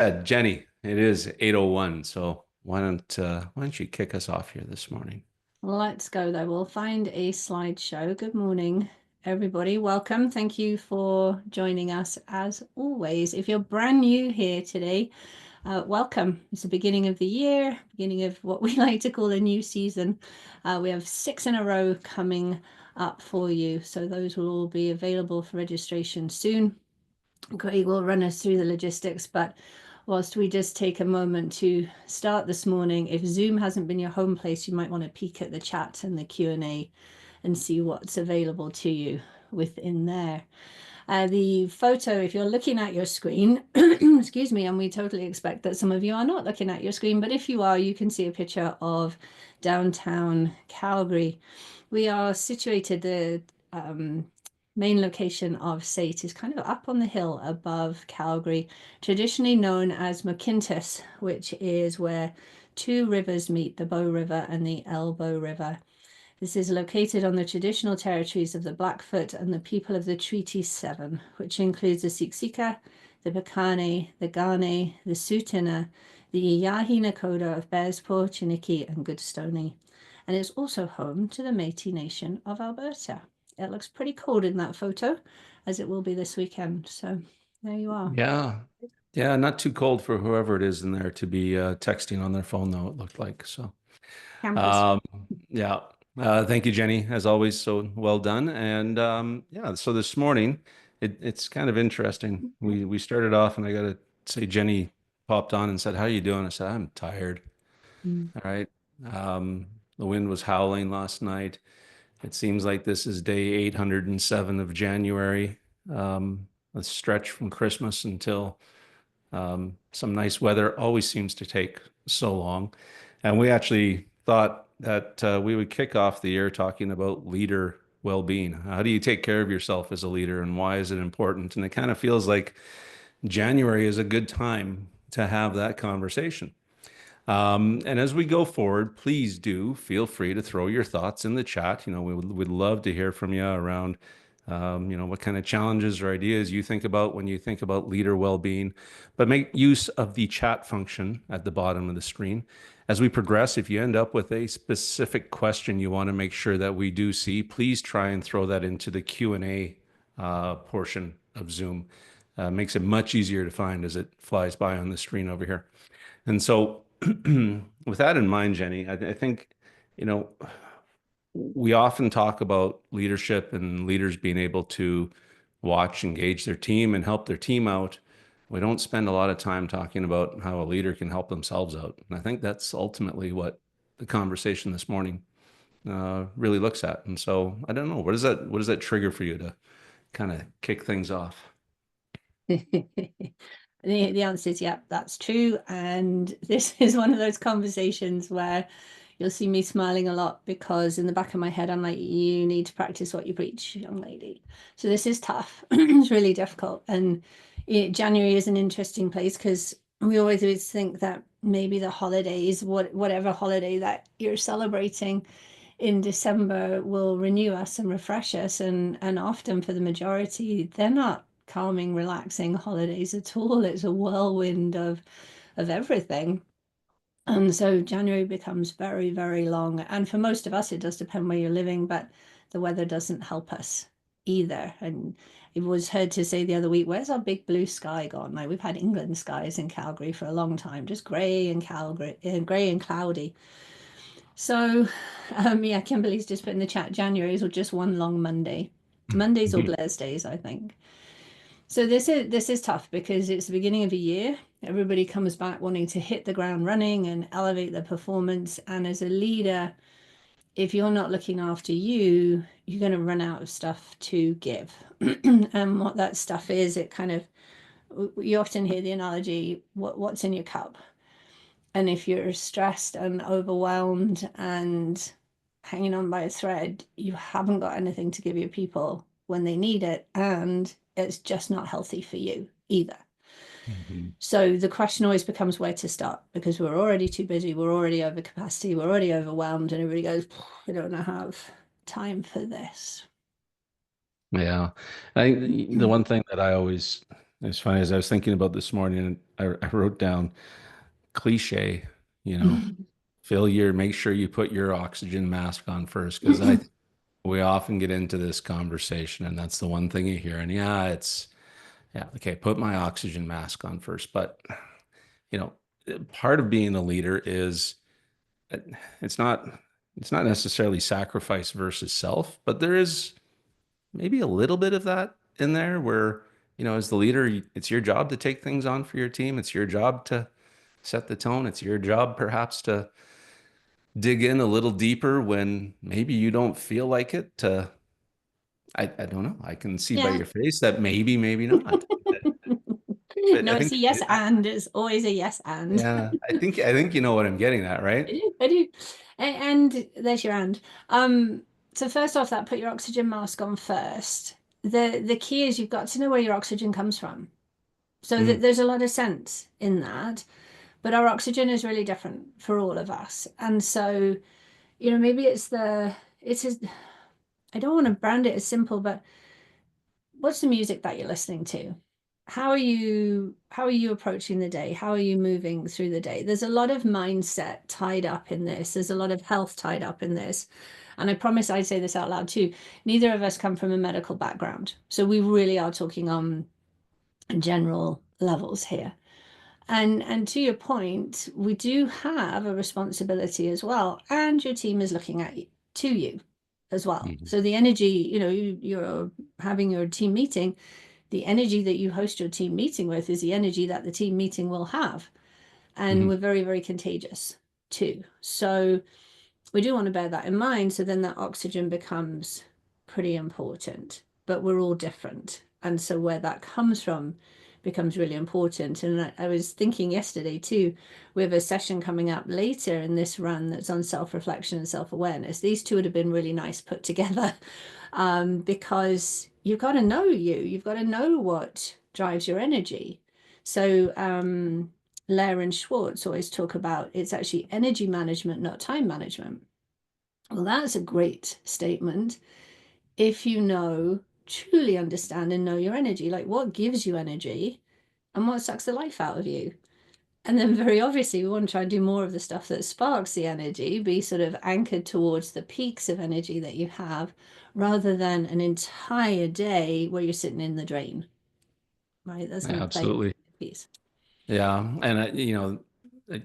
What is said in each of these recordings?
Jenny, it is 8:01, so why don't you kick us off here this morning? Let's go though. We'll find a slideshow. Good morning, everybody. Welcome. Thank you for joining us as always. If you're brand new here today, welcome. It's the beginning of the year, beginning of what we like to call a new season. We have 6 in a row coming up for you. So those will all be available for registration soon. Greg will run us through the logistics, but whilst we just take a moment to start this morning, if Zoom hasn't been your home place, you might want to peek at the chat and the Q&A and see what's available to you within there. The photo, if you're looking at your screen, excuse me, and we totally expect that some of you are not looking at your screen, but if you are, you can see a picture of downtown Calgary. We are situated, the main location of SAIT is kind of up on the hill above Calgary, traditionally known as McKintis, which is where two rivers meet, the Bow River and the Elbow River. This is located on the traditional territories of the Blackfoot and the people of the Treaty 7, which includes the Siksika, the Piikani, the Kainai, the Tsuut'ina, the Îyârhe Nakoda of Bearspaw, Chiniki, and Goodstoney. And it's also home to the Métis Nation of Alberta. It looks pretty cold in that photo, as it will be this weekend. So there you are. Yeah. Yeah, not too cold for whoever it is in there to be texting on their phone, though, it looked like. So, Campus. um, yeah. Thank you, Jenny, as always. So well done. And yeah, so this morning, it's kind of interesting. We started off, and I got to say, Jenny popped on and said, "How you doing?" I said, "I'm tired." Mm. All right. The wind was howling last night. It seems like this is day 807 of January, a stretch from Christmas until some nice weather always seems to take so long. And we actually thought that we would kick off the year talking about leader well-being. How do you take care of yourself as a leader, and why is it important? And it kind of feels like January is a good time to have that conversation. And as we go forward, please do feel free to throw your thoughts in the chat. We'd love to hear from you around, what kind of challenges or ideas you think about when you think about leader well-being. But make use of the chat function at the bottom of the screen. As we progress, if you end up with a specific question you want to make sure that we do see, please try and throw that into the Q&A portion of Zoom. Makes it much easier to find as it flies by on the screen over here. And so with that in mind, Jenny, I think, you know, we often talk about leadership and leaders being able to watch, engage their team and help their team out. We don't spend a lot of time talking about how a leader can help themselves out. And I think that's ultimately what the conversation this morning really looks at. And so I don't know, what does that trigger for you to kind of kick things off? The answer is, yeah, that's true. And this is one of those conversations where you'll see me smiling a lot because in the back of my head, I'm like, you need to practice what you preach, young lady. So this is tough. It's really difficult. And January is an interesting place because we always think that maybe the holidays, whatever holiday that you're celebrating in December will renew us and refresh us. And often for the majority, they're not calming, relaxing holidays at all. It's a whirlwind of everything. And so January becomes very, very long. And for most of us, it does depend where you're living, but the weather doesn't help us either. And it was heard to say the other week, where's our big blue sky gone? Like we've had England skies in Calgary for a long time, just grey and Calgary, grey and cloudy. So, yeah, Kimberly's just put in the chat, January's or just one long Monday. Mondays or Blair's days, I think. So this is tough because it's the beginning of a year. Everybody comes back wanting to hit the ground running and elevate their performance. And as a leader, if you're not looking after you, you're going to run out of stuff to give. And what that stuff is, it kind of, you often hear the analogy, what's in your cup? And if you're stressed and overwhelmed and hanging on by a thread, you haven't got anything to give your people when they need it. And it's just not healthy for you either. Mhm. So the question always becomes where to start because we're already too busy, we're already over capacity, we're already overwhelmed, and everybody goes, I don't have time for this. Yeah. I think the one thing that I always It's funny, as I was thinking about this morning, I wrote down cliche, you know, make sure you put your oxygen mask on first, because we often get into this conversation, and that's the one thing you hear. And yeah, okay, put my oxygen mask on first. But, you know, part of being a leader is uh, it's not it's not necessarily sacrifice versus self, but there is maybe a little bit of that in there where, as the leader, it's your job to take things on for your team. It's your job to set the tone. It's your job perhaps to dig in a little deeper when maybe you don't feel like it. I don't know. I can see by Yeah. your face that maybe not. But No, I it's a think, yes and. It's always a yes and. yeah, I think you know what I'm getting at, I right? do, I do. And there's your and. Um, so first off, that put your oxygen mask on first. The key is you've got to know where your oxygen comes from. So Mm, there's a lot of sense in that, but our oxygen is really different for all of us. And so, maybe it's as, I don't want to brand it as simple, but what's the music that you're listening to? How are you approaching the day? How are you moving through the day? There's a lot of mindset tied up in this. There's a lot of health tied up in this. And I promise I say this out loud too. Neither of us come from a medical background. So we really are talking on general levels here. And to your point, we do have a responsibility as well. And your team is looking at you, to you as well. mhm, So the energy, you're having your team meeting, the energy that you host your team meeting with is the energy that the team meeting will have. And mhm, we're very, very contagious too. So we do want to bear that in mind. So then that oxygen becomes pretty important, but we're all different. And so where that comes from becomes really important. And I was thinking yesterday too, we have a session coming up later in this run that's on self-reflection and self-awareness. These two would have been really nice put together because you've got to know you've got to know what drives your energy. So Lair and Schwartz always talk about it's actually energy management, not time management. Well, that's a great statement if you truly understand and know your energy, like what gives you energy and what sucks the life out of you. And then, very obviously, we want to try and do more of the stuff that sparks the energy, be sort of anchored towards the peaks of energy that you have, rather than an entire day where you're sitting in the drain, right? That's going to play absolutely. a piece. Yeah, and I-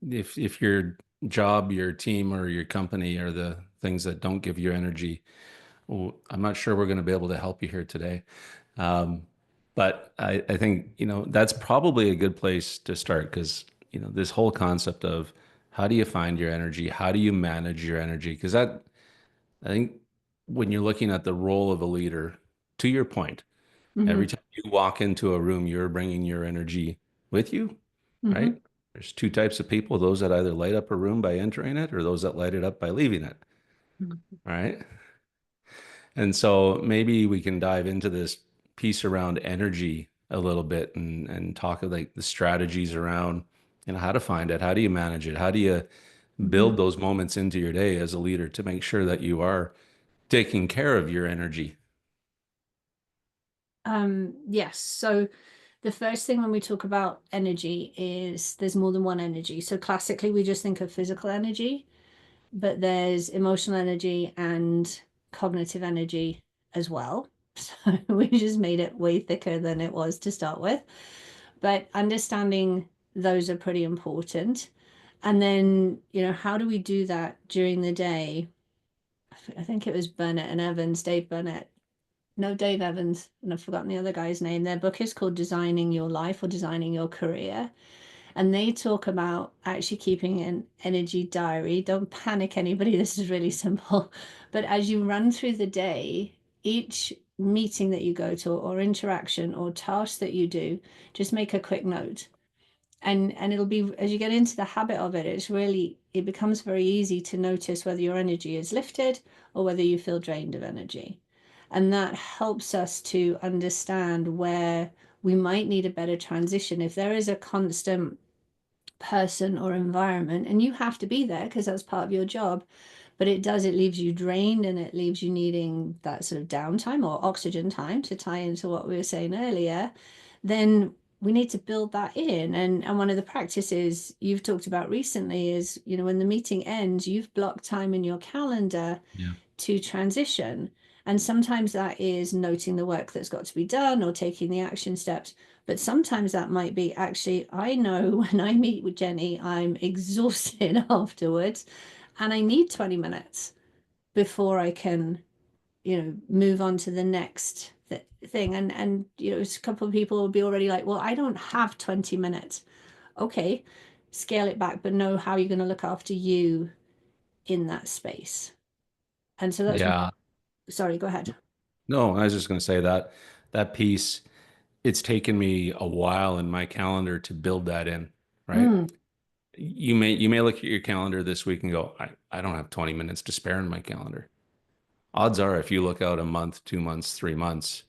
if your job, your team, or your company are the things that don't give you energy, well, I'm not sure we're going to be able to help you here today. Um, but I think, that's probably a good place to start because, this whole concept of how do you find your energy? How do you manage your energy? Because I think when you're looking at the role of a leader, to your point, every Mm-hmm. time you walk into a room, you're bringing your energy with you, Mm-hmm. right? There's two types of people, those that either light up a room by entering it or those that light it up by leaving it, right? And so maybe we can dive into this piece around energy a little bit and talk of like the strategies around, how to find it, how do you manage it, how do you Mm-hmm. build those moments into your day as a leader to make sure that you are taking care of your energy. Yes. So the first thing when we talk about energy is there's more than one energy. So classically, we just think of physical energy, but there's emotional energy and cognitive energy as well. So we just made it way thicker than it was to start with. But understanding those are pretty important. And then, how do we do that during the day? I think it was Burnett and Evans, Dave Burnett. No, Dave Evans, and I've forgotten the other guy's name. Their book is called Designing Your Life or Designing Your Career. And they talk about actually keeping an energy diary. Don't panic, anybody. This is really simple. But as you run through the day, each meeting that you go to, or interaction, or task that you do, just make a quick note. And it'll be, as you get into the habit of it, it becomes very easy to notice whether your energy is lifted or whether you feel drained of energy. And that helps us to understand where we might need a better transition. If there is a constant person or environment, and you have to be there because that's part of your job, but it leaves you drained and it leaves you needing that sort of downtime or oxygen time to tie into what we were saying earlier, then we need to build that in. And one of the practices you've talked about recently is, when the meeting ends, you've blocked time in your calendar Yeah. to transition. And sometimes that is noting the work that's got to be done or taking the action steps. But sometimes that might be actually, I know when I meet with Jenny, I'm exhausted afterwards and I need 20 minutes before I can, move on to the next thing. And a couple of people will be already like, well, I don't have 20 minutes. Okay, scale it back, but know how you're going to look after you in that space. And so that's, Yeah. sorry, go ahead. No, I was just going to say that that piece, it's taken me a while in my calendar to build that in, right? Mm, You may look at your calendar this week and go, I don't have 20 minutes to spare in my calendar. Odds are, if you look out a month, 2 months, 3 months,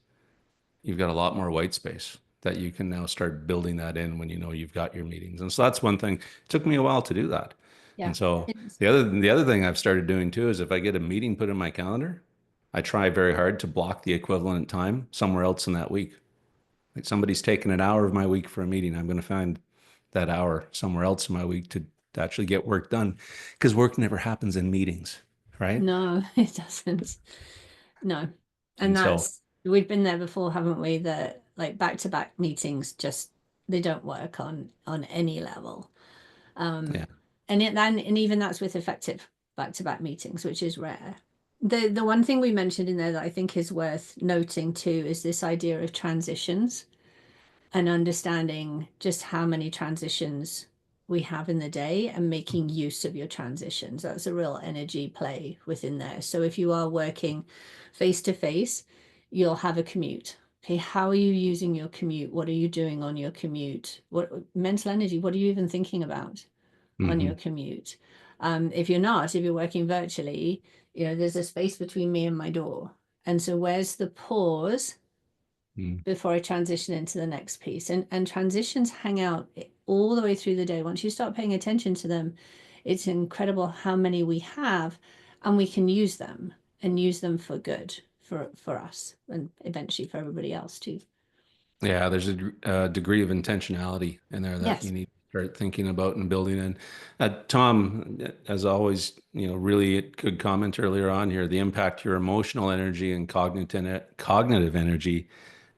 you've got a lot more white space that you can now start building that in when you know you've got your meetings. And so that's one thing. It took me a while to do that. yeah. And so It's, the other thing I've started doing too is if I get a meeting put in my calendar, I try very hard to block the equivalent time somewhere else in that week. Like somebody's taken an hour of my week for a meeting, I'm going to find that hour somewhere else in my week to actually get work done because work never happens in meetings, right? no, it doesn't. No. And And so, we've been there before, haven't we? That like back-to-back meetings just they don't work on any level. Um, yeah. and even that's with effective back-to-back meetings, which is rare. The one thing we mentioned in there that I think is worth noting too is this idea of transitions and understanding just how many transitions we have in the day and making use of your transitions. That's a real energy play within there. So if you are working face to face, you'll have a commute. Okay, how are you using your commute? What are you doing on your commute? What mental energy? What are you even thinking about on your Hmm. commute? If you're not, if you're working virtually, there's a space between me and my door. And so where's the pause before I transition into the next piece? And transitions hang out all the way through the day. Once you start paying attention to them, it's incredible how many we have, and we can use them and use them for good for us and eventually for everybody else too. Yeah, there's a degree of intentionality in there that you Yes. need to start thinking about and building in. Tom, as always, really good comment earlier on here, the impact your emotional energy and cognitive energy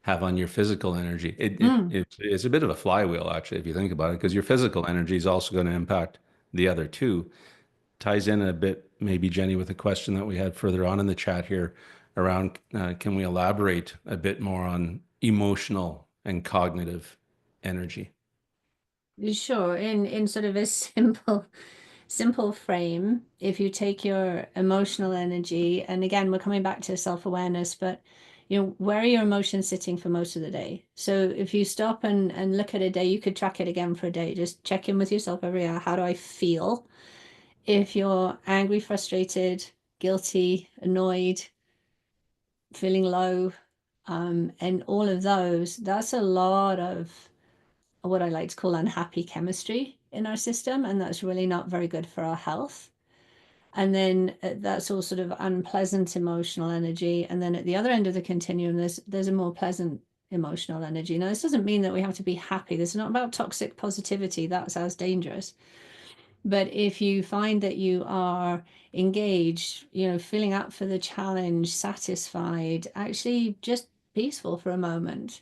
have on your physical energy. Mm. It's a bit of a flywheel, actually, if you think about it, because your physical energy is also going to impact the other two. Ties in a bit, maybe Jenny, with a question that we had further on in the chat here around can we elaborate a bit more on emotional and cognitive energy? Sure. In sort of a simple frame, if you take your emotional energy, and again, we're coming back to self-awareness, but where are your emotions sitting for most of the day? So if you stop and look at a day, you could track it again for a day. Just check in with yourself every hour. How do I feel? If you're angry, frustrated, guilty, annoyed, feeling low, and all of those, that's a lot of what I like to call unhappy chemistry in our system, and that's really not very good for our health. And then that's all sort of unpleasant emotional energy. And then at the other end of the continuum, there's a more pleasant emotional energy. Now, this doesn't mean that we have to be happy. This is not about toxic positivity. That's as dangerous. But if you find that you are engaged, feeling up for the challenge, satisfied, actually just peaceful for a moment,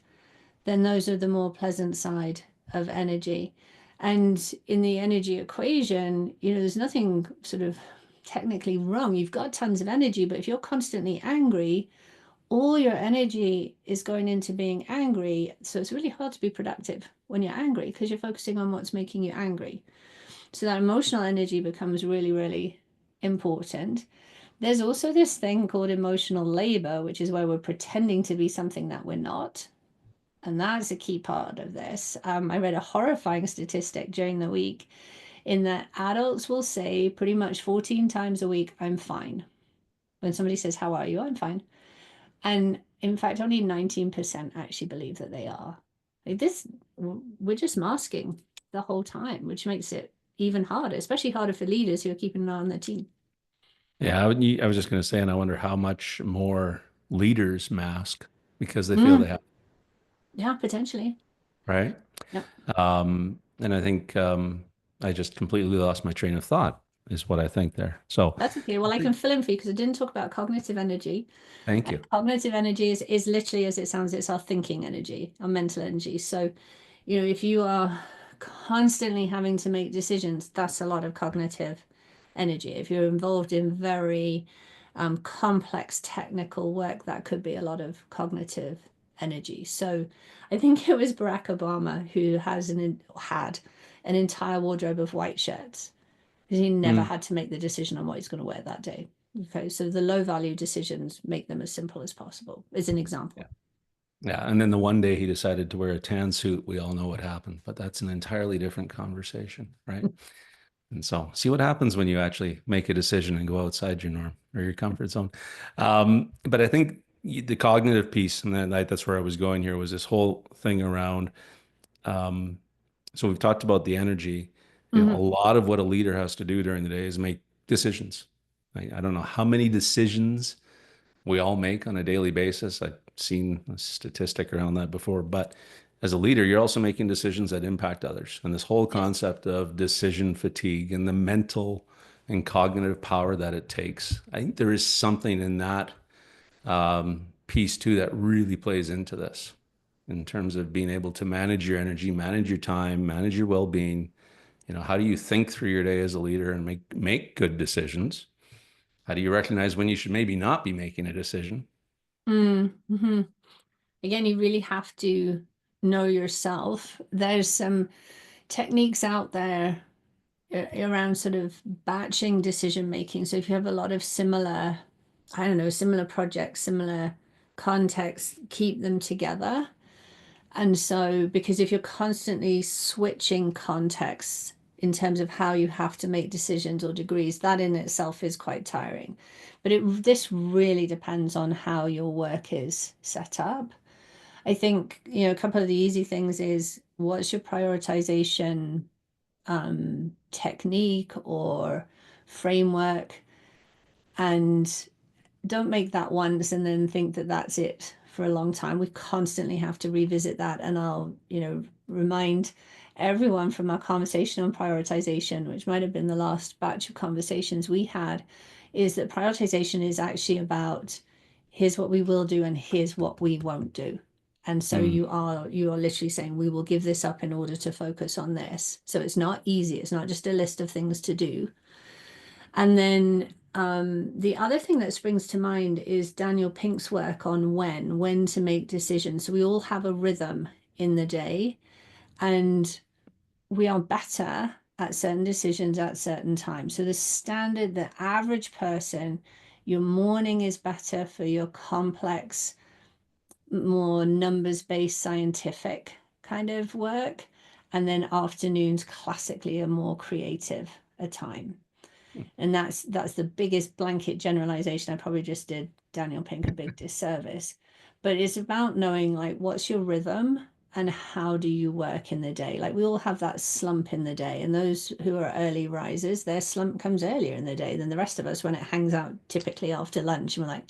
then those are the more pleasant side of energy. And in the energy equation, there's nothing sort of technically wrong. You've got tons of energy, but if you're constantly angry, all your energy is going into being angry. So it's really hard to be productive when you're angry because you're focusing on what's making you angry. So that emotional energy becomes really, really important. There's also this thing called emotional labor, which is where we're pretending to be something that we're not. And that's a key part of this. I read a horrifying statistic during the week in that adults will say pretty much 14 times a week, I'm fine. When somebody says, how are you? I'm fine. And in fact, only 19% actually believe that they are. Like this, we're just masking the whole time, which makes it even harder, especially harder for leaders who are keeping an eye on their team. Yeah, I was just going to say, and I wonder how much more leaders mask because they feel they Mm, have. yeah, potentially. right? Yep. And I think I just completely lost my train of thought, is what I think there. So That's okay. Well, I can fill in for you because I didn't talk about cognitive energy. thank you. Cognitive energy is literally as it sounds, it's our thinking energy, our mental energy. So, if you are constantly having to make decisions, that's a lot of cognitive energy. If you're involved in very complex technical work, that could be a lot of cognitive energy. So I think it was Barack Obama who had an entire wardrobe of white shirts because he never Mm, had to make the decision on what he's going to wear that day. Okay, so the low value decisions, make them as simple as possible, is an yeah. example. Yeah. And then the one day he decided to wear a tan suit, we all know what happened, but that's an entirely different conversation, right? And so see what happens when you actually make a decision and go outside your norm or your comfort zone. But I think the cognitive piece, and that's where I was going here, was this whole thing around. Um, so we've talked about the energy. A Mhm. lot of what a leader has to do during the day is make decisions. I don't know how many decisions we all make on a daily basis. I've seen a statistic around that before, but as a leader, you're also making decisions that impact others. And this whole Yes. concept of decision fatigue and the mental and cognitive power that it takes, I think there is something in that piece too that really plays into this in terms of being able to manage your energy, manage your time, manage your well-being. How do you think through your day as a leader and make good decisions? How do you recognize when you should maybe not be making a decision? Mm-hmm. Again, you really have to know yourself. There's some techniques out there around sort of batching decision making. So if you have a lot of similar, I don't know, similar projects, similar contexts, keep them together. And so, because if you're constantly switching contexts in terms of how you have to make decisions or degrees, that in itself is quite tiring. But this really depends on how your work is set up. I think, a couple of the easy things is what's your prioritization technique or framework? And don't make that once and then think that that's it for a long time. We constantly have to revisit that. And I'll, remind everyone from our conversation on prioritization, which might have been the last batch of conversations we had, is that prioritization is actually about here's what we will do and here's what we won't do. And so Mm, you are literally saying we will give this up in order to focus on this. So it's not easy. It's not just a list of things to do. And then the other thing that springs to mind is Daniel Pink's work on when to make decisions. So we all have a rhythm in the day, and we are better at certain decisions at certain times. So the average person, your morning is better for your complex, more numbers-based scientific kind of work. And then afternoons classically are more creative a time. And that's the biggest blanket generalization. I probably just did Daniel Pink a big disservice. But it's about knowing like what's your rhythm and how do you work in the day. Like we all have that slump in the day, and those who are early risers, their slump comes earlier in the day than the rest of us when it hangs out typically after lunch. And we're like,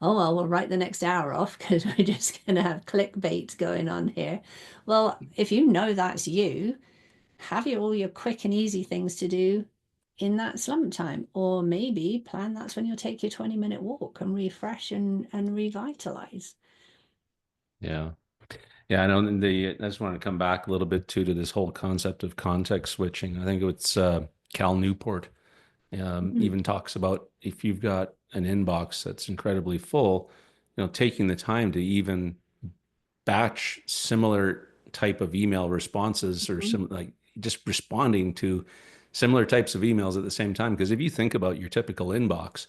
oh well, we'll write the next hour off because we're just gonna have clickbait going on here. Well, if you know that's you, have all your quick and easy things to do in that slump time, or maybe plan that's when you'll take your 20-minute walk and refresh and revitalize. yeah. Yeah, I know. I just want to come back a little bit too to this whole concept of context switching. I think it's Cal Newport Mhm. even talks about if you've got an inbox that's incredibly full, taking the time to even batch similar type of email responses or Mhm. some like just responding to similar types of emails at the same time. Because if you think about your typical inbox,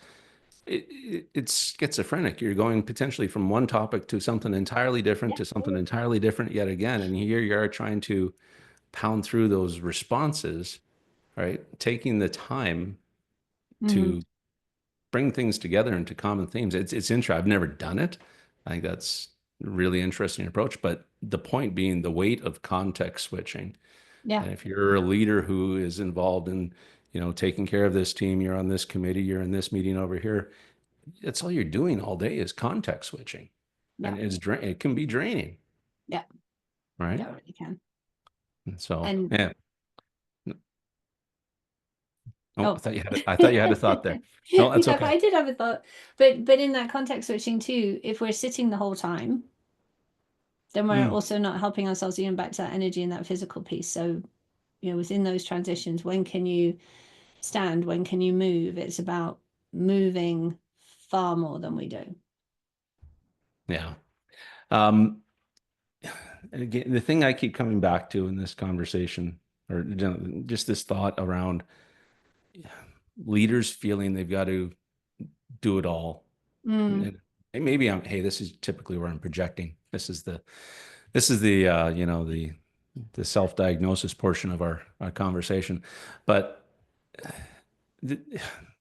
it's schizophrenic. You're going potentially from one topic to something entirely different Yeah. to something entirely different yet again. And here you are trying to pound through those responses, right? Taking the time Mhm. to bring things together into common themes. It's interesting. I've never done it. I think that's a really interesting approach. But the point being the weight of context switching. Yeah. And if you're a leader who is involved in, taking care of this team, you're on this committee, you're in this meeting over here, that's all you're doing all day is context switching. Yeah. And it can be draining. Yeah. You right? don't really can. And so, And yeah. Oh, oh, I thought you had a thought there. No, that's yeah, but okay. I did have a thought. But in that context switching too, if we're sitting the whole time, then we're Mm, also not helping ourselves even back to that energy and that physical piece. So, within those transitions, when can you stand? When can you move? It's about moving far more than we do. yeah. Um, and again, the thing I keep coming back to in this conversation, or just this thought around leaders feeling they've got to do it all. Mm, And maybe hey, this is typically where I'm projecting. This is the the self-diagnosis portion of our conversation. But the,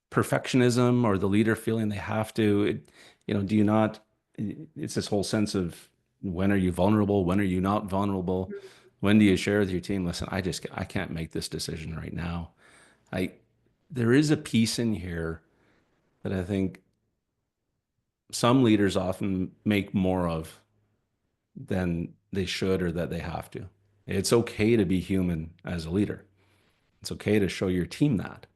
perfectionism or the leader feeling they have to, do you not, it's this whole sense of when are you vulnerable? When are you not vulnerable? When do you share with your team? Listen, I can't make this decision right now. I, there is a piece in here that I think some leaders often make more of than they should or that they have to. It's okay to be human as a leader. It's okay to show your team that.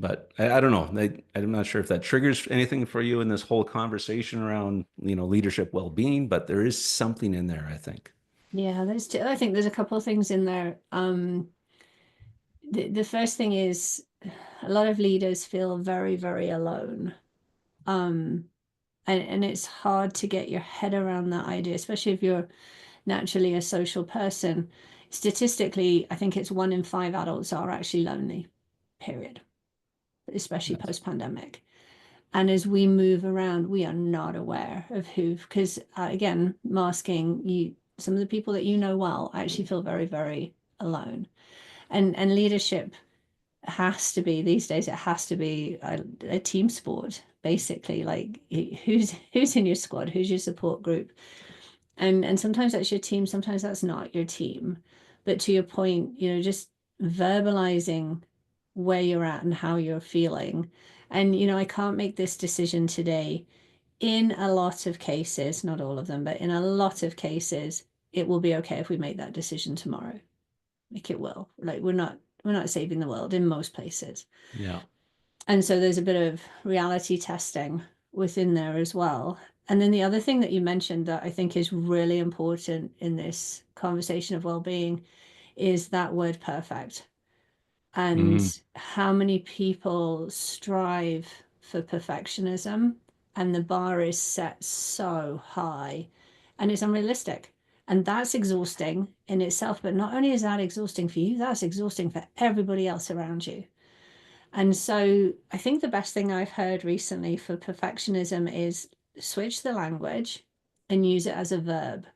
But I don't know. I'm not sure if that triggers anything for you in this whole conversation around, leadership well-being, but there is something in there, I think. yeah, I think there's a couple of things in there. The first thing is a lot of leaders feel very, very alone. Um, and it's hard to get your head around that idea, especially if you're naturally a social person. Statistically, I think it's 1 in 5 adults are actually lonely, period, especially Yes. post-pandemic. And as we move around, we are not aware of who, because again, masking, some of the people that you know well actually feel very, very alone. And leadership has to be these days, it has to be a team sport, basically. Like who's in your squad, who's your support group, and sometimes that's your team, sometimes that's not your team. But to your point, just verbalizing where you're at and how you're feeling. And I can't make this decision today. In a lot of cases, not all of them, but in a lot of cases, it will be okay if we make that decision tomorrow. Like it will. Like we're not saving the world in most places. Yeah. And so there's a bit of reality testing within there as well. And then the other thing that you mentioned that I think is really important in this conversation of well-being is that word perfect. And Mm, how many people strive for perfectionism, and the bar is set so high and it's unrealistic. And that's exhausting in itself. But not only is that exhausting for you, that's exhausting for everybody else around you. And so I think the best thing I've heard recently for perfectionism is switch the language and use it as a verb.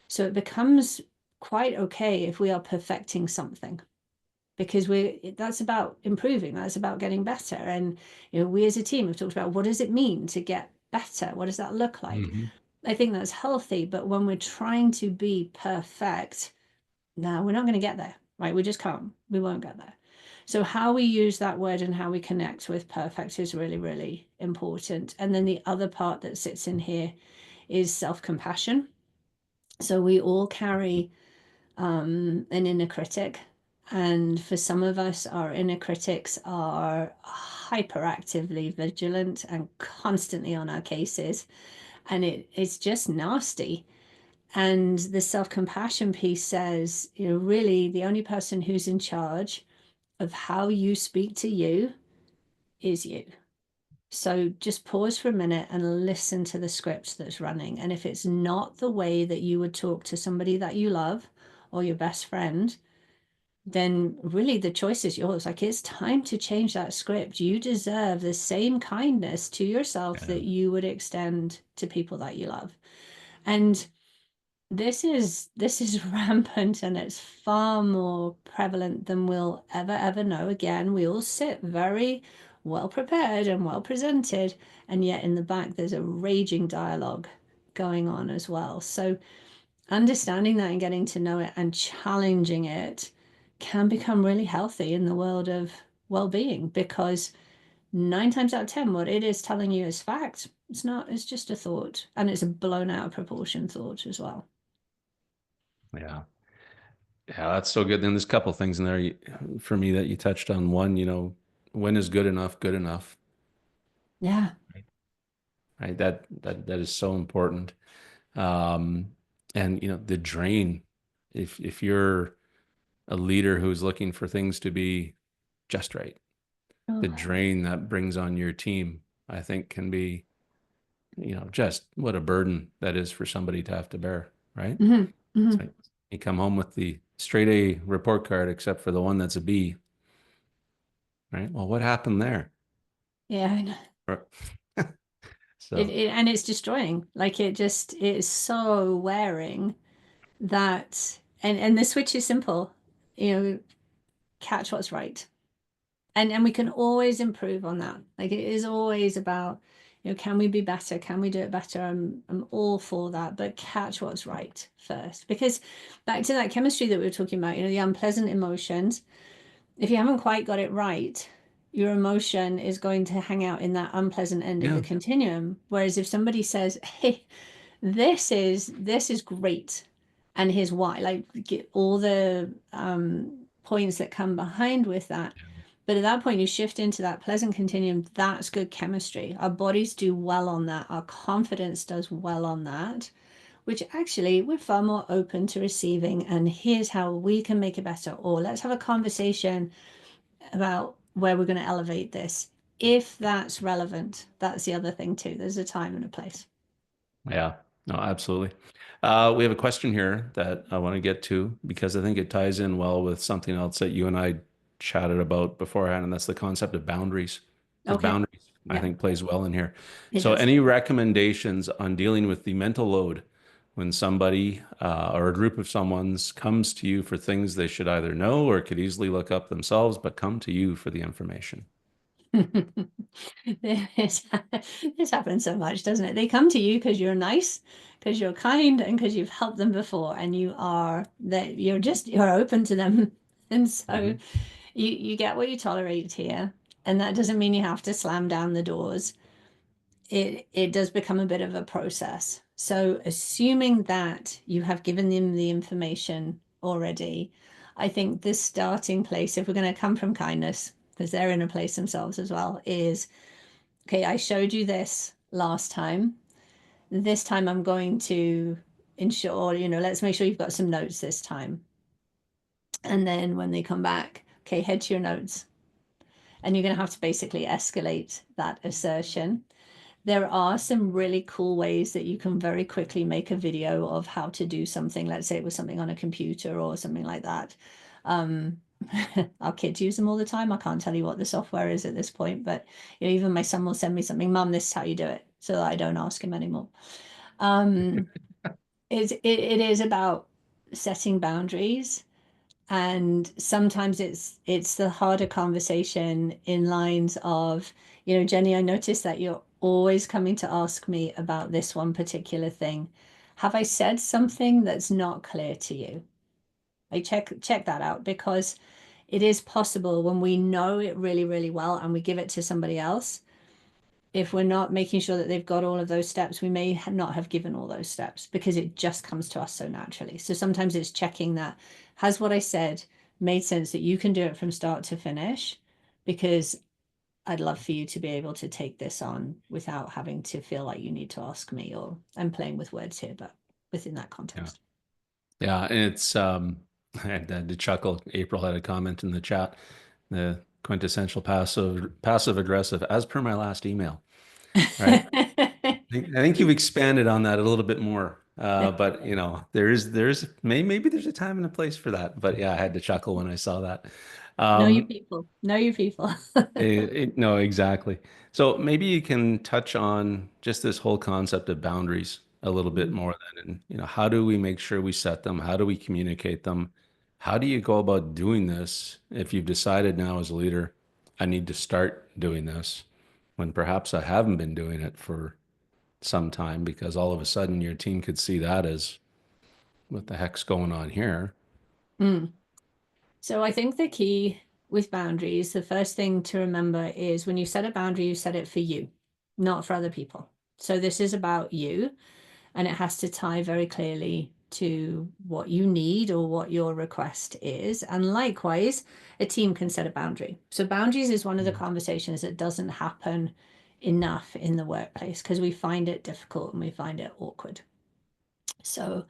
So it becomes quite okay if we are perfecting something, because that's about improving, that's about getting better. And we as a team have talked about, what does it mean to get better? What does that look like? mhm. I think that's healthy. But when we're trying to be perfect, no, we're not going to get there, right? We just can't. We won't get there. So how we use that word and how we connect with perfect is really, really important. And then the other part that sits in here is self-compassion. So we all carry an inner critic. And for some of us, our inner critics are hyperactively vigilant and constantly on our cases. And it's just nasty. And the self-compassion piece says, really the only person who's in charge of how you speak to you is you. So just pause for a minute and listen to the script that's running. And if it's not the way that you would talk to somebody that you love or your best friend, then really the choice is yours. Like it's time to change that script. You deserve the same kindness to yourself Yeah. that you would extend to people that you love. And this is rampant, and it's far more prevalent than we'll ever know. Again, we all sit very well prepared and well presented, and yet in the back there's a raging dialogue going on as well. So understanding that and getting to know it and challenging it can become really healthy in the world of well-being, because 9 times out of 10 what it is telling you is fact. It's not, it's just a thought, and it's a blown out of proportion thought as well. Yeah. Yeah, that's so good. Then there's a couple things in there for me that you touched on. One, when is good enough good enough? Yeah. Right? That is so important. Um, and the drain. If you're a leader who's looking for things to be just right, the Oh. drain that brings on your team, I think can be, just what a burden that is for somebody to have to bear, right? Hmm. It's Hmm. like you come home with the straight A report card, except for the one that's a B, right? Well, what happened there? Yeah, I know. So, And it's destroying. Like it is so wearing that, and the switch is simple, catch what's right. And we can always improve on that. Like it is always about, can we be better? Can we do it better? I'm all for that, but catch what's right first. Because back to that chemistry that we were talking about, the unpleasant emotions, if you haven't quite got it right, your emotion is going to hang out in that unpleasant end of yeah, the continuum. Whereas if somebody says, hey, this is great, and here's why, like get all the points that come behind with that. But at that point, you shift into that pleasant continuum. That's good chemistry. Our bodies do well on that. Our confidence does well on that, which actually we're far more open to receiving. And here's how we can make it better. Or let's have a conversation about where we're going to elevate this. If that's relevant, that's the other thing too. There's a time and a place. yeah, no, absolutely. We have a question here that I want to get to because I think it ties in well with something else that you and I chatted about beforehand, and that's the concept of boundaries. Because Okay. boundaries, I Yeah, think, plays well in here. it So, does. any recommendations on dealing with the mental load when somebody or a group of someone's comes to you for things they should either know or could easily look up themselves, but come to you for the information? This, this happens so much, doesn't it? They come to you because you're nice, because you're kind, and because you've helped them before, and you're open to them, and so Mhm. you get what you tolerate here, and that doesn't mean you have to slam down the doors. It does become a bit of a process. So assuming that you have given them the information already, I think this starting place, if we're going to come from kindness, because they're in a place themselves as well, is okay, I showed you this last time. This time I'm going to ensure, let's make sure you've got some notes this time. And then when they come back, okay, head to your notes. And you're going to have to basically escalate that assertion. There are some really cool ways that you can very quickly make a video of how to do something. Let's say it was something on a computer or something like that. Um, our kids use them all the time. I can't tell you what the software is at this point, but even my son will send me something, Mum, this is how you do it, so that I don't ask him anymore. Um, it is about setting boundaries, and sometimes it's the harder conversation in lines of, Jenny, I noticed that you're always coming to ask me about this one particular thing. Have I said something that's not clear to you? Like check that out, because it is possible when we know it really, really well and we give it to somebody else, if we're not making sure that they've got all of those steps, we may not have given all those steps because it just comes to us so naturally. So sometimes it's checking that, has what I said made sense, that you can do it from start to finish? Because I'd love for you to be able to take this on without having to feel like you need to ask me, or I'm playing with words here, but within that Yeah. context. Yeah, and it's I had to chuckle. April had a comment in the chat, the quintessential passive aggressive, as per my last email, right? I think you've expanded on that a little bit more. But there's maybe there's a time and a place for that. But yeah, I had to chuckle when I saw that. Know you Um, people. Know you people. no, exactly. So maybe you can touch on just this whole concept of boundaries a little bit more then, and how do we make sure we set them? How do we communicate them? How do you go about doing this if you've decided now as a leader, I need to start doing this when perhaps I haven't been doing it for some time because all of a sudden your team could see that as what the heck's going on here? Mm. So I think the key with boundaries, the first thing to remember is when you set a boundary, you set it for you, not for other people. So this is about you, and it has to tie very clearly to what you need or what your request is. And likewise, a team can set a boundary. So boundaries is one of the conversations that doesn't happen enough in the workplace because we find it difficult and we find it awkward. So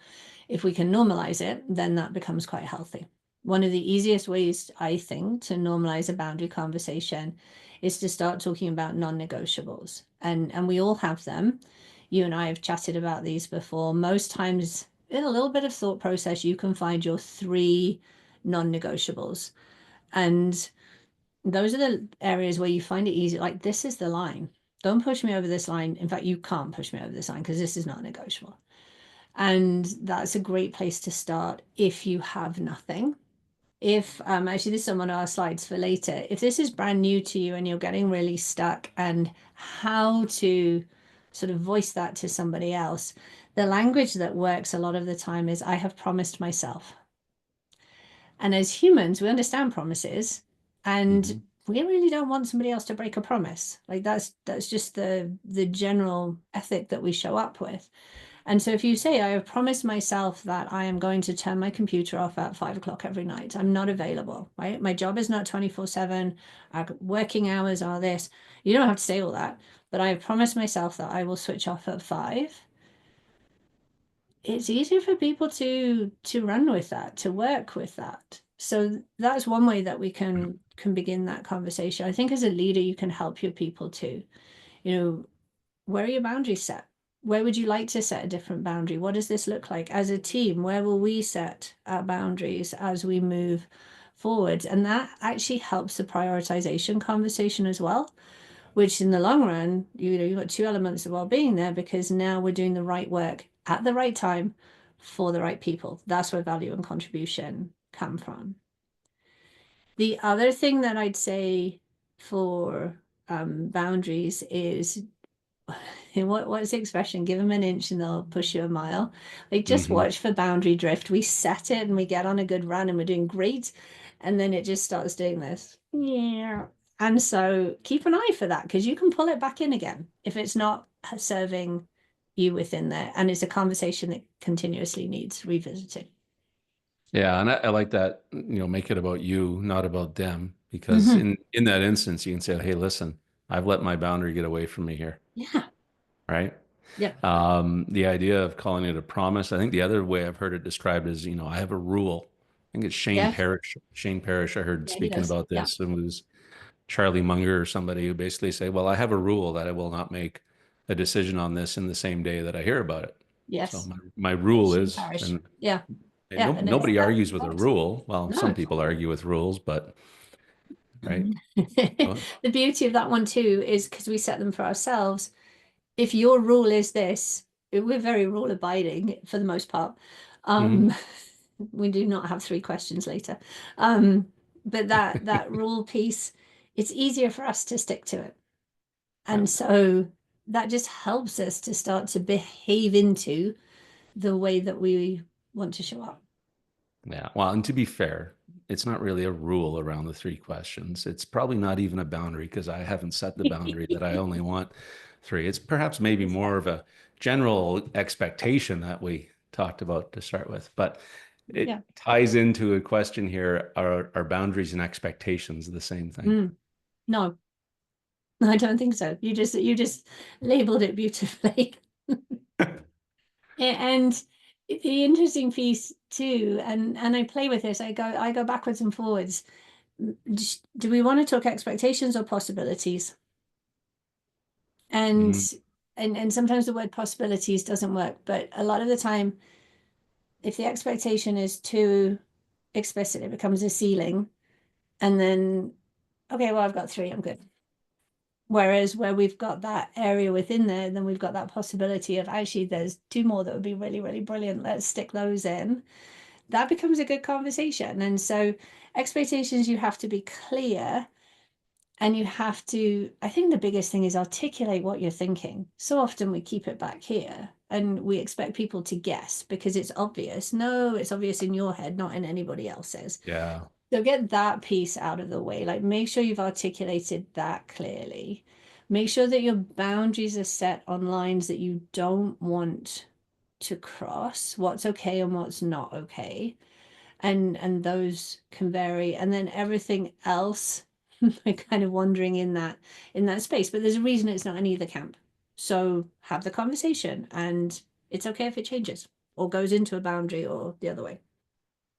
if we can normalize it, then that becomes quite healthy. One of the easiest ways, I think, to normalize a boundary conversation is to start talking about non-negotiables. And we all have them. You and I have chatted about these before. Most times, in a little bit of thought process, you can find your 3 non-negotiables. And those are the areas where you find it easy. Like, this is the line. Don't push me over this line. In fact, you can't push me over this line because this is not negotiable. And that's a great place to start if you have nothing. If actually, this is on one of our slides for later. If this is brand new to you and you're getting really stuck and how to sort of voice that to somebody else, the language that works a lot of the time is I have promised myself. And as humans, we understand promises, and we really don't want somebody else to break a promise. Like that's just the general ethic that we show up with. And so if you say, I have promised myself that I am going to turn my computer off at 5 o'clock every night, I'm not available, right? My job is not 24/7. Our working hours are this. You don't have to say all that, but I have promised myself that I will switch off at 5. It's easier for people to run with that, to work with that. So that's one way that we can begin that conversation. I think as a leader, you can help your people too. You know, where are your boundaries set? Where would you like to set a different boundary? What does this look like as a team? Where will we set our boundaries as we move forward? And that actually helps the prioritization conversation as well, which in the long run, you've got 2 elements of well-being there because now we're doing the right work at the right time for the right people. That's where value and contribution come from. The other thing that I'd say for boundaries is what's the expression? Give them an inch and they'll push you a mile. Like just watch for boundary drift. We set it and we get on a good run and we're doing great. And then it just starts doing this. Yeah. And so keep an eye for that because you can pull it back in again if it's not serving you within there. And it's a conversation that continuously needs revisiting. Yeah, and I like that, make it about you, not about them, because in that instance, you can say, "Hey, listen, I've let my boundary get away from me here," Yeah. right? Yeah. The idea of calling it a promise, I think the other way I've heard it described is, I have a rule. I think it's Shane Yeah. Parrish. Shane Parrish, I heard Yeah, he speaking does. about Yeah. this, and it was Charlie Munger or somebody who basically say, "Well, I have a rule that I will not make a decision on this in the same day that I hear about it." So Yes. my rule Shane is, Parrish. and Yeah. and Yeah. no, And it's nobody that argues with a works. rule. Well, some No. people argue with rules, but right. Oh, The beauty of that one too is because we set them for ourselves. If your rule is this, we're very rule abiding for the most part. mhm. We do not have 3 questions later. But that rule piece, it's easier for us to stick to it. Yeah. And so that just helps us to start to behave into the way that we want to show up. Yeah. Well, and to be fair, it's not really a rule around the 3 questions. It's probably not even a boundary because I haven't set the boundary that I only want 3. It's perhaps maybe more of a general expectation that we talked about to start with, but Yeah. it ties into a question here. Are boundaries and expectations the same thing? No, I don't think so. You just labeled it beautifully. And the interesting piece too, and I play with this, I go backwards and forwards. Do we want to talk expectations or possibilities? And Mhm. and sometimes the word possibilities doesn't work, but a lot of the time, if the expectation is too explicit, it becomes a ceiling. And then, okay, well, I've got 3, I'm good. Whereas where we've got that area within there, then we've got that possibility of actually there's 2 more that would be really, really brilliant. Let's stick those in. That becomes a good conversation. And so expectations, you have to be clear and you have to, I think the biggest thing is articulate what you're thinking. So often we keep it back here and we expect people to guess because it's obvious. No, it's obvious in your head, not in anybody else's. Yeah. So get that piece out of the way. Like make sure you've articulated that clearly. Make sure that your boundaries are set on lines that you don't want to cross, what's okay and what's not okay. And those can vary. And then everything else, we're kind of wandering in that space. But there's a reason it's not in either camp. So have the conversation, and it's okay if it changes or goes into a boundary or the other way.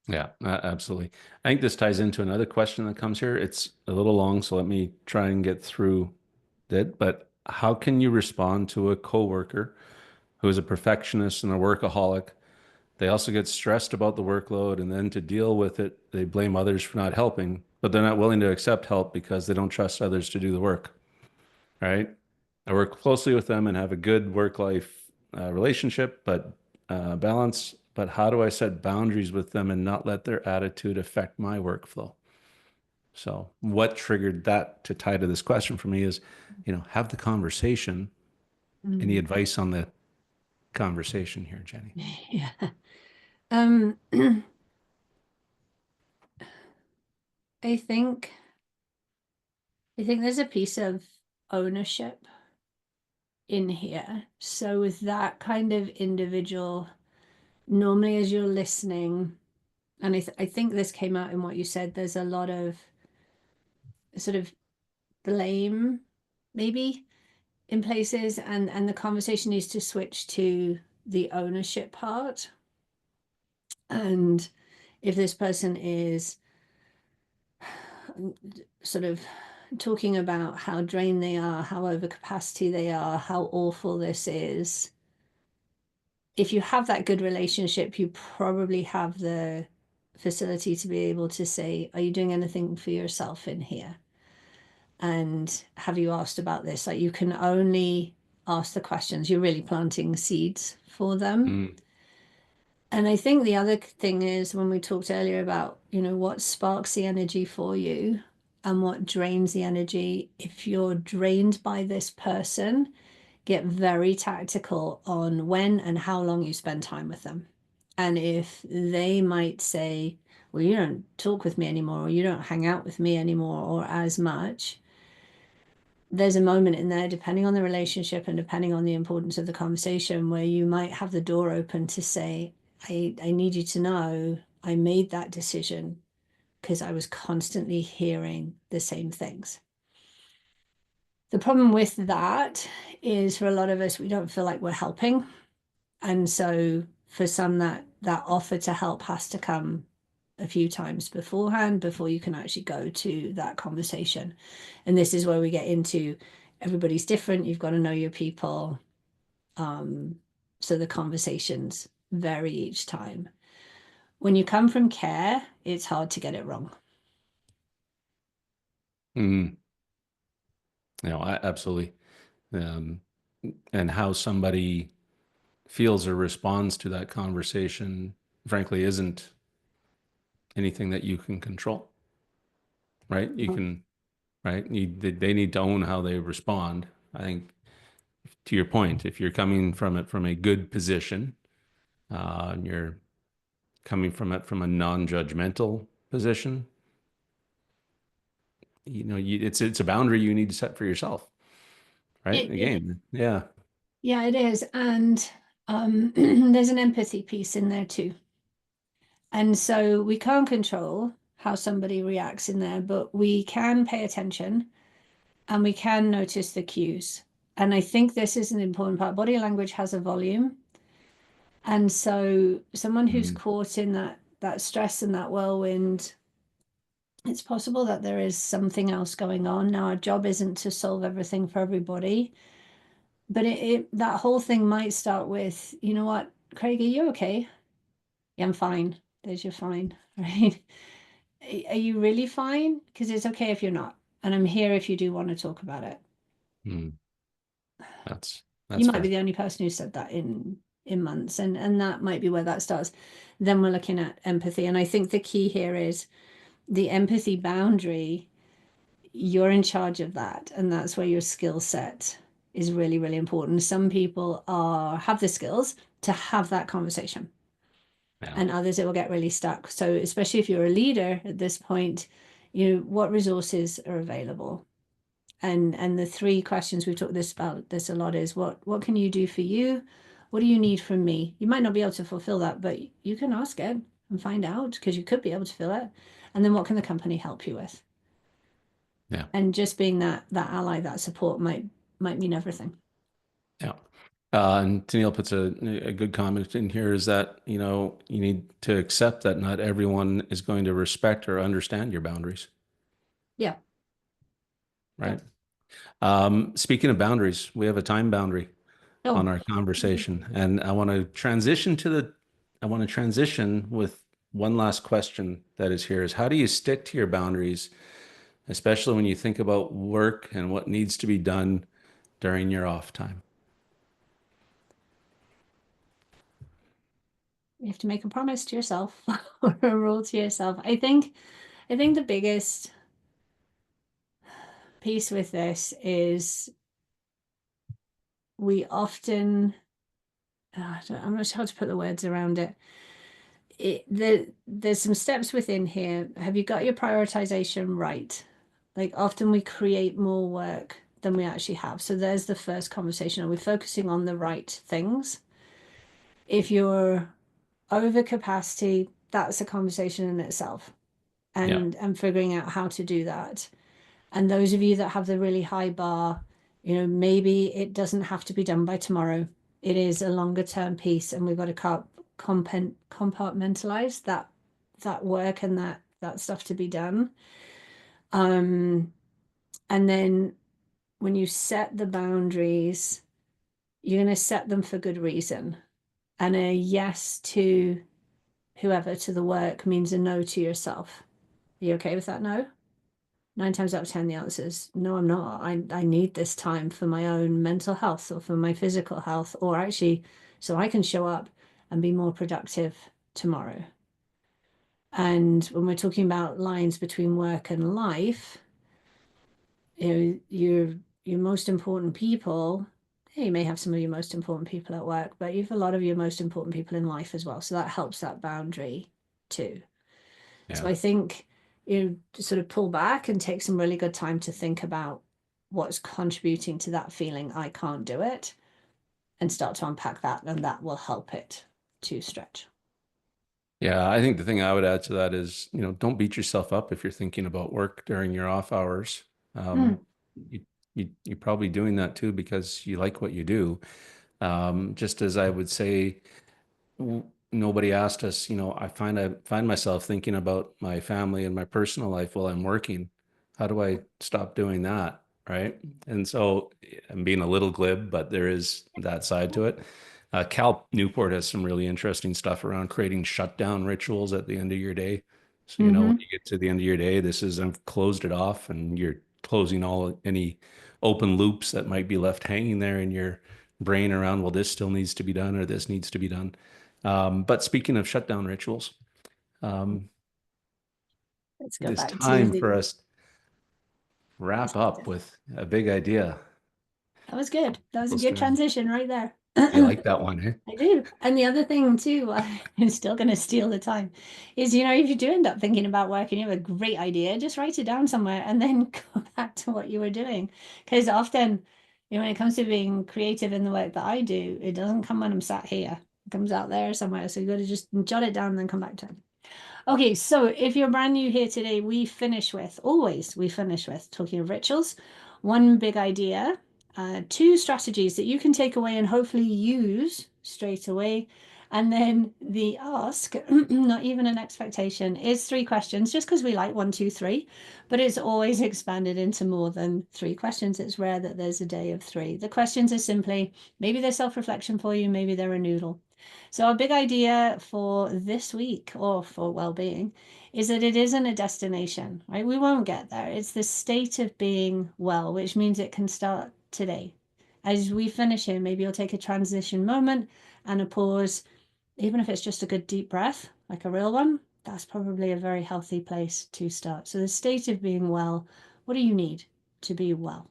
Yeah, absolutely. I think this ties into another question that comes here. It's a little long, so let me try and get through it. But how can you respond to a coworker who is a perfectionist and a workaholic? They also get stressed about the workload, and then to deal with it, they blame others for not helping, but they're not willing to accept help because they don't trust others to do the work, right? I work closely with them and have a good work-life relationship, but balance. But how do I set boundaries with them and not let their attitude affect my workflow? So, what triggered that to tie to this question for me is, have the conversation. Any Mm. advice on the conversation here, Jenny? Yeah. Um, I think there's a piece of ownership in here. So with that kind of individual, normally as you're listening, and I think this came out in what you said, there's a lot of sort of blame maybe in places, and the conversation needs to switch to the ownership part. And if this person is sort of talking about how drained they are, how over capacity they are, how awful this is, if you have that good relationship, you probably have the facility to be able to say, are you doing anything for yourself in here? And have you asked about this? Like, you can only ask the questions. You're really planting seeds for them. Mm, And I think the other thing is, when we talked earlier about, what sparks the energy for you and what drains the energy, if you're drained by this person, get very tactical on when and how long you spend time with them. And if they might say, well, you don't talk with me anymore, or you don't hang out with me anymore, or as much, there's a moment in there, depending on the relationship and depending on the importance of the conversation, where you might have the door open to say, I need you to know I made that decision because I was constantly hearing the same things. The problem with that is, for a lot of us, we don't feel like we're helping. And so for some, that offer to help has to come a few times beforehand before you can actually go to that conversation. And this is where we get into, everybody's different. You've got to know your people. So the conversations vary each time. When you come from care, it's hard to get it wrong. mm, absolutely. Um, and how somebody feels or responds to that conversation, frankly, isn't anything that you can control, right? You can, right? They need to own how they respond. I think, to your point, if you're coming from it from a good position, and you're coming from it from a non-judgmental position, it's a boundary you need to set for yourself, right? It Again, yeah. Yeah, it is. And there's an empathy piece in there too. And so we can't control how somebody reacts in there, but we can pay attention and we can notice the cues. And I think this is an important part. Body language has a volume. And so someone who's Mm, caught in that stress and that whirlwind, it's possible that there is something else going on. Now, our job isn't to solve everything for everybody, but that whole thing might start with, you know what, Craig, are you okay? Yeah, I'm fine. There's your fine, right? Are you really fine? Because it's okay if you're not. And I'm here if you do want to talk about it. mm, that's You that's might be fair. the only person who said that in months, and that might be where that starts. Then we're looking at empathy. And I think the key here is the empathy boundary. You're in charge of that, and that's where your skill set is really, really important. Some people have the skills to have that conversation, Yeah. and others it will get really stuck. So especially if you're a leader at this point, what resources are available? And the three questions we've talked about this a lot is, what can you do for you? What do you need from me? You might not be able to fulfill that, but you can ask it and find out because you could be able to fill it. And then what can the company help you with? Yeah. And just being that ally, that support might mean everything. Yeah. And Tennille puts a good comment in here is that, you know, you need to accept that not everyone is going to respect or understand your boundaries, Yeah. right? Speaking of boundaries, we have a time boundary on Oh, our conversation, and I want to transition with one last question that is here is how do you stick to your boundaries, especially when you think about work and what needs to be done during your off time? you have to make a promise to yourself or a rule to yourself. I think the biggest piece with this is we often I'm not sure how to put the words around it. There's some steps within here. Have you got your prioritization right? Like often we create more work than we actually have. So there's the first conversation. Are we focusing on the right things? If you're over capacity, that's a conversation in itself. Yeah. And figuring out how to do that. And those of you that have the really high bar, maybe it doesn't have to be done by tomorrow. It is a longer term piece, and we've got to compartmentalize that work and that stuff to be done. And then when you set the boundaries, you're going to set them for good reason. And a yes to whoever to the work means a no to yourself. Are you okay with that no? 9 times out of 10, the answer is no, I'm not. I need this time for my own mental health or for my physical health, or actually so I can show up and be more productive tomorrow. And when we're talking about lines between work and life, your most important people, you may have some of your most important people at work, but you have a lot of your most important people in life as well. So that helps that boundary too. So Yeah. I think sort of pull back and take some really good time to think about what's contributing to that feeling I can't do it and start to unpack that, and that will help it to stretch. Yeah, I think the thing I would add to that is, you know, don't beat yourself up if you're thinking about work during your off hours. Mm. You, you're probably doing that too because you like what you do. Just as I would say, nobody asked us, you know, I find myself thinking about my family and my personal life while I'm working. How do I stop doing that? Right. And so I'm being a little glib, but there is that side to it. Cal Newport has some really interesting stuff around creating shutdown rituals at the end of your day. So, you know, when Mm-hmm. you get to the end of your day, I've closed it off and you're closing any open loops that might be left hanging there in your brain around, well, this still needs to be done or this needs to be done. But speaking of shutdown rituals, um, Let's it go is back to time the. for us to wrap up with a big idea. That was good. That was a Close good to- transition right there. You like that one, eh? I do. And the other thing too, I'm still going to steal the time, is if you do end up thinking about work and you have a great idea, just write it down somewhere and then go back to what you were doing. Because often, when it comes to being creative in the work that I do, it doesn't come when I'm sat here. It comes out there somewhere. So you got to just jot it down and then come back to it. Okay, so if you're brand new here today, we finish with talking of rituals, one big idea, two strategies that you can take away and hopefully use straight away. And then the ask, not even an expectation, is 3 questions, just because we like 1, 2, 3, but it's always expanded into more than 3 questions. It's rare that there's a day of 3. The questions are simply, maybe they're self-reflection for you, maybe they're a noodle. So our big idea for this week or for well-being is that it isn't a destination, right? We won't get there. It's the state of being well, which means it can start today. As we finish here, maybe you'll take a transition moment and a pause, even if it's just a good deep breath, like a real one. That's probably a very healthy place to start. So the state of being well, what do you need to be well?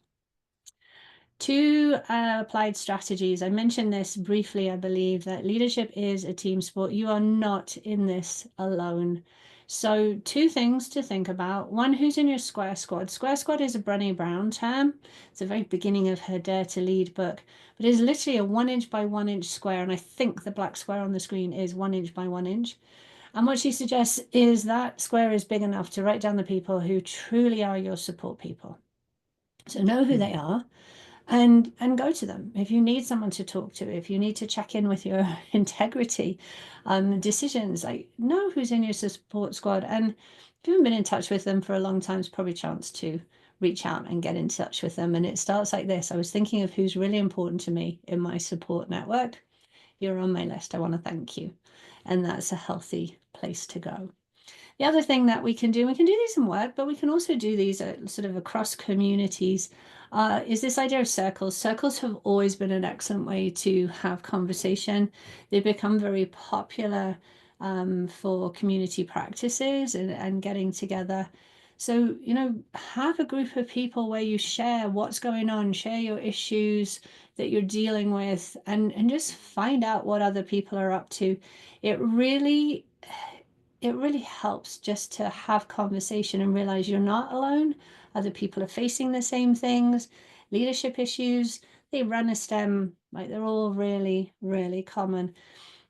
2 applied strategies. I mentioned this briefly, I believe, that leadership is a team sport. You are not in this alone. So two things to think about. One, who's in your square squad? Square squad is a Brené Brown term. It's the very beginning of her Dare to Lead book, but it's literally a 1 inch by 1 inch square. And I think the black square on the screen is 1 inch by 1 inch. And what she suggests is that square is big enough to write down the people who truly are your support people. So know who they are and go to them. If you need someone to talk to, if you need to check in with your integrity decisions, like know who's in your support squad. And if you haven't been in touch with them for a long time, it's probably a chance to reach out and get in touch with them. And it starts like this. I was thinking of who's really important to me in my support network. You're on my list. I want to thank you. And that's a healthy place to go. The other thing that we can do these in work, but we can also do these sort of across communities, is this idea of circles. Circles have always been an excellent way to have conversation. They've become very popular for community practices and getting together. So, have a group of people where you share what's going on, share your issues that you're dealing with, and just find out what other people are up to. It really helps just to have conversation and realize you're not alone. Other people are facing the same things, leadership issues. They run a STEM, like they're all really, really common.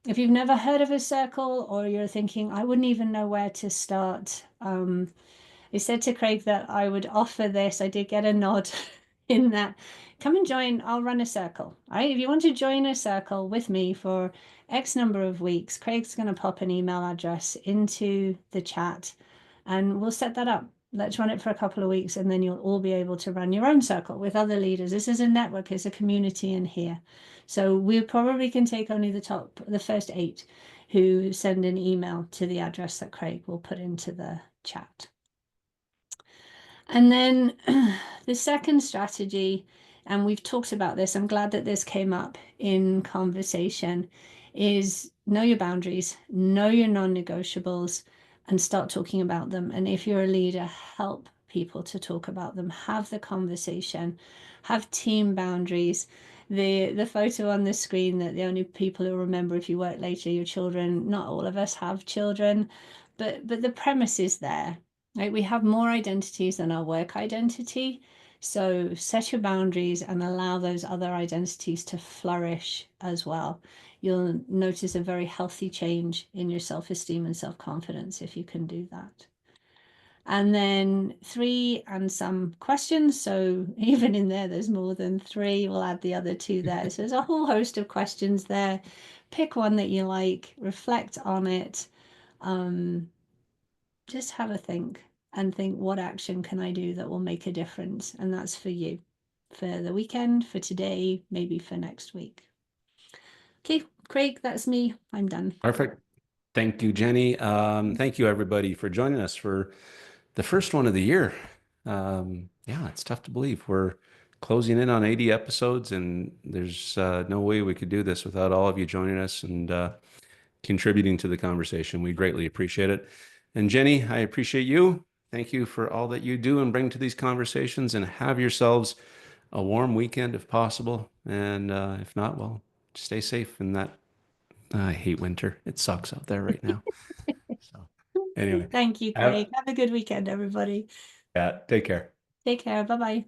If you've never heard of a circle or you're thinking, I wouldn't even know where to start, I said to Craig that I would offer this. I did get a nod in that. Come and join. I'll run a circle. All right. If you want to join a circle with me for X number of weeks, Craig's going to pop an email address into the chat and we'll set that up. Let's run it for a couple of weeks and then you'll all be able to run your own circle with other leaders. This is a network, it's a community in here. So we probably can take only the first 8 who send an email to the address that Craig will put into the chat. And then the second strategy, and we've talked about this, I'm glad that this came up in conversation, is know your boundaries, know your non-negotiables, and start talking about them. And if you're a leader, help people to talk about them, have the conversation, have team boundaries. The photo on the screen that the only people who remember if you work later, your children, not all of us have children, but the premise is there. Right? We have more identities than our work identity. So set your boundaries and allow those other identities to flourish as well. You'll notice a very healthy change in your self-esteem and self-confidence if you can do that. And then 3 and some questions. So even in there's more than 3. We'll add the other 2 there. So there's a whole host of questions there. Pick one that you like, reflect on it. Just have a think and think, what action can I do that will make a difference? And that's for you, for the weekend, for today, maybe for next week. Okay, Craig, that's me. I'm done. Perfect. Thank you, Jenny. Thank you, everybody, for joining us for the first one of the year. Yeah, it's tough to believe. We're closing in on 80 episodes, and there's no way we could do this without all of you joining us and contributing to the conversation. We greatly appreciate it. And Jenny, I appreciate you. Thank you for all that you do and bring to these conversations, and have yourselves a warm weekend if possible. And if not, well, stay safe in that. I hate winter. It sucks out there right now. So anyway, Thank you, Craig. Have a good weekend, everybody. yeah, take care. Take care. Bye-bye.